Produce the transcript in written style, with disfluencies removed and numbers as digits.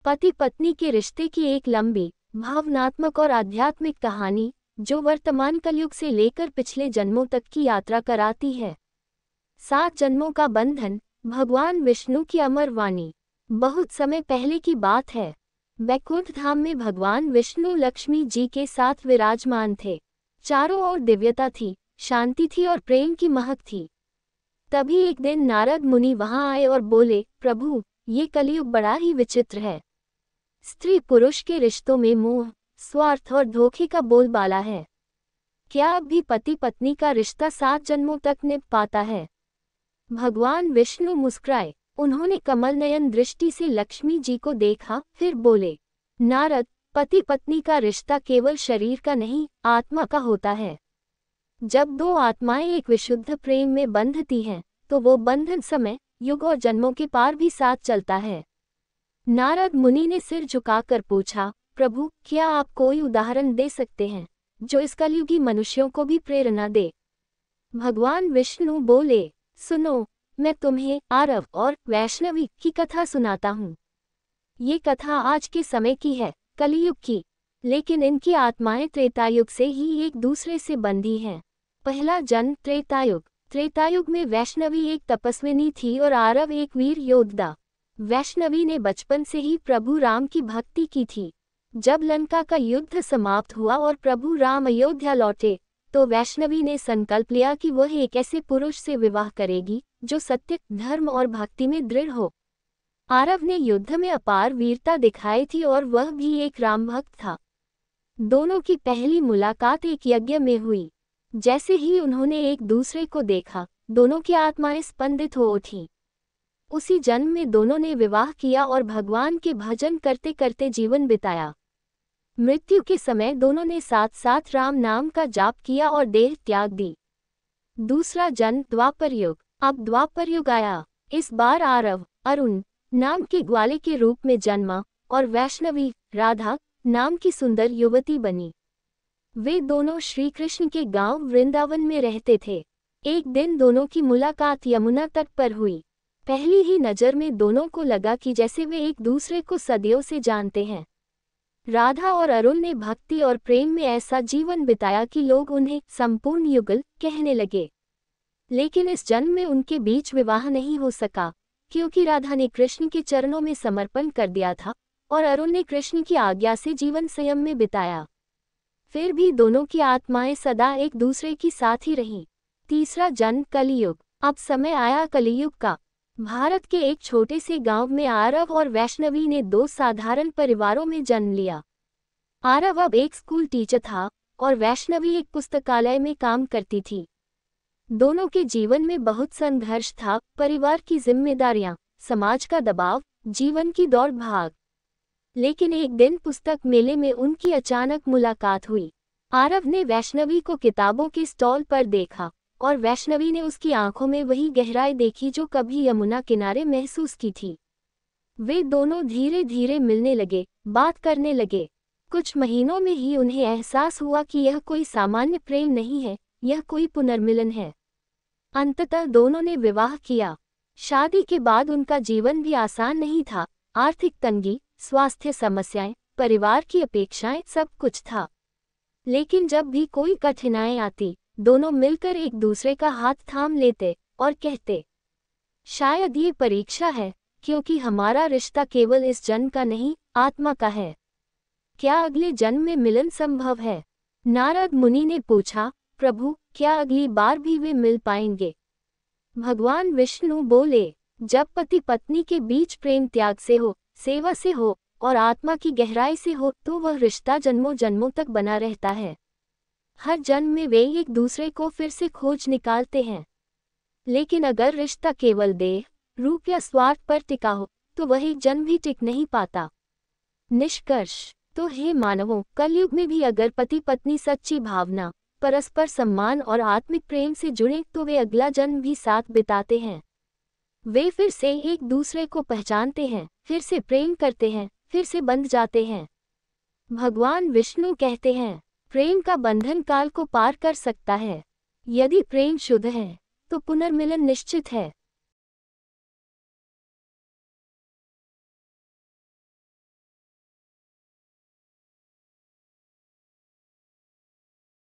पति पत्नी के रिश्ते की एक लंबी, भावनात्मक और आध्यात्मिक कहानी जो वर्तमान कलयुग से लेकर पिछले जन्मों तक की यात्रा कराती है। 7 जन्मों का बंधन, भगवान विष्णु की अमर वाणी। बहुत समय पहले की बात है। बैकुंठ धाम में भगवान विष्णु लक्ष्मी जी के साथ विराजमान थे। चारों ओर दिव्यता थी, शांति थी और प्रेम की महक थी। तभी एक दिन नारद मुनि वहां आए और बोले, प्रभु, ये कलयुग बड़ा ही विचित्र है। स्त्री पुरुष के रिश्तों में मोह, स्वार्थ और धोखे का बोलबाला है। क्या अब भी पति पत्नी का रिश्ता 7 जन्मों तक निभ पाता है? भगवान विष्णु मुस्कुराए। उन्होंने कमल नयन दृष्टि से लक्ष्मी जी को देखा, फिर बोले, नारद, पति पत्नी का रिश्ता केवल शरीर का नहीं, आत्मा का होता है। जब 2 आत्माएं एक विशुद्ध प्रेम में बंधती हैं, तो वो बंधन समय, युग और जन्मों के पार भी साथ चलता है। नारद मुनि ने सिर झुकाकर पूछा, प्रभु, क्या आप कोई उदाहरण दे सकते हैं जो इस कलयुगी मनुष्यों को भी प्रेरणा दे? भगवान विष्णु बोले, सुनो, मैं तुम्हें आरव और वैष्णवी की कथा सुनाता हूँ। ये कथा आज के समय की है, कलयुग की, लेकिन इनकी आत्माएं त्रेतायुग से ही एक दूसरे से बंधी हैं। पहला जन्म त्रेतायुग। त्रेतायुग में वैष्णवी एक तपस्विनी थी और आरव एक वीर योद्धा। वैष्णवी ने बचपन से ही प्रभु राम की भक्ति की थी। जब लंका का युद्ध समाप्त हुआ और प्रभु राम अयोध्या लौटे, तो वैष्णवी ने संकल्प लिया कि वह एक ऐसे पुरुष से विवाह करेगी जो सत्य, धर्म और भक्ति में दृढ़ हो। आरव ने युद्ध में अपार वीरता दिखाई थी और वह भी एक राम भक्त था। दोनों की पहली मुलाकात एक यज्ञ में हुई। जैसे ही उन्होंने एक दूसरे को देखा, दोनों की आत्माएं स्पंदित हो उठी। उसी जन्म में दोनों ने विवाह किया और भगवान के भजन करते करते जीवन बिताया। मृत्यु के समय दोनों ने साथ साथ राम नाम का जाप किया और देह त्याग दी। दूसरा जन्म द्वापर युग। अब द्वापर युग आया। इस बार आरव अरुण नाम के ग्वाले के रूप में जन्मा और वैष्णवी राधा नाम की सुंदर युवती बनी। वे दोनों श्री कृष्ण के गांव वृंदावन में रहते थे। एक दिन दोनों की मुलाकात यमुना तट पर हुई। पहली ही नज़र में दोनों को लगा कि जैसे वे एक दूसरे को सदियों से जानते हैं। राधा और अरुण ने भक्ति और प्रेम में ऐसा जीवन बिताया कि लोग उन्हें संपूर्ण युगल कहने लगे। लेकिन इस जन्म में उनके बीच विवाह नहीं हो सका, क्योंकि राधा ने कृष्ण के चरणों में समर्पण कर दिया था और अरुण ने कृष्ण की आज्ञा से जीवन संयम में बिताया। फिर भी दोनों की आत्माएं सदा एक दूसरे की साथ ही रहीं। तीसरा जन्म कलियुग। अब समय आया कलियुग का। भारत के एक छोटे से गांव में आरव और वैष्णवी ने 2 साधारण परिवारों में जन्म लिया। आरव अब एक स्कूल टीचर था और वैष्णवी एक पुस्तकालय में काम करती थी। दोनों के जीवन में बहुत संघर्ष था, परिवार की जिम्मेदारियां, समाज का दबाव, जीवन की दौड़ भाग। लेकिन एक दिन पुस्तक मेले में उनकी अचानक मुलाकात हुई। आरव ने वैष्णवी को किताबों के स्टॉल पर देखा और वैष्णवी ने उसकी आंखों में वही गहराई देखी जो कभी यमुना किनारे महसूस की थी। वे दोनों धीरे धीरे मिलने लगे, बात करने लगे। कुछ महीनों में ही उन्हें एहसास हुआ कि यह कोई सामान्य प्रेम नहीं है, यह कोई पुनर्मिलन है। अंततः दोनों ने विवाह किया। शादी के बाद उनका जीवन भी आसान नहीं था। आर्थिक तंगी, स्वास्थ्य समस्याएं, परिवार की अपेक्षाएं, सब कुछ था। लेकिन जब भी कोई कठिनाई आती, दोनों मिलकर एक दूसरे का हाथ थाम लेते और कहते, शायद ये परीक्षा है, क्योंकि हमारा रिश्ता केवल इस जन्म का नहीं, आत्मा का है। क्या अगले जन्म में मिलन संभव है? नारद मुनि ने पूछा, प्रभु, क्या अगली बार भी वे मिल पाएंगे? भगवान विष्णु बोले, जब पति पत्नी के बीच प्रेम त्याग से हो, सेवा से हो और आत्मा की गहराई से हो, तो वह रिश्ता जन्मों जन्मों तक बना रहता है। हर जन्म में वे एक दूसरे को फिर से खोज निकालते हैं। लेकिन अगर रिश्ता केवल देह, रूप या स्वार्थ पर टिका हो, तो वह एक जन्म भी टिक नहीं पाता। निष्कर्ष तो हे मानवों, कलयुग में भी अगर पति पत्नी सच्ची भावना, परस्पर सम्मान और आत्मिक प्रेम से जुड़े, तो वे अगला जन्म भी साथ बिताते हैं। वे फिर से एक दूसरे को पहचानते हैं, फिर से प्रेम करते हैं, फिर से बंध जाते हैं। भगवान विष्णु कहते हैं, प्रेम का बंधन काल को पार कर सकता है। यदि प्रेम शुद्ध है, तो पुनर्मिलन निश्चित है।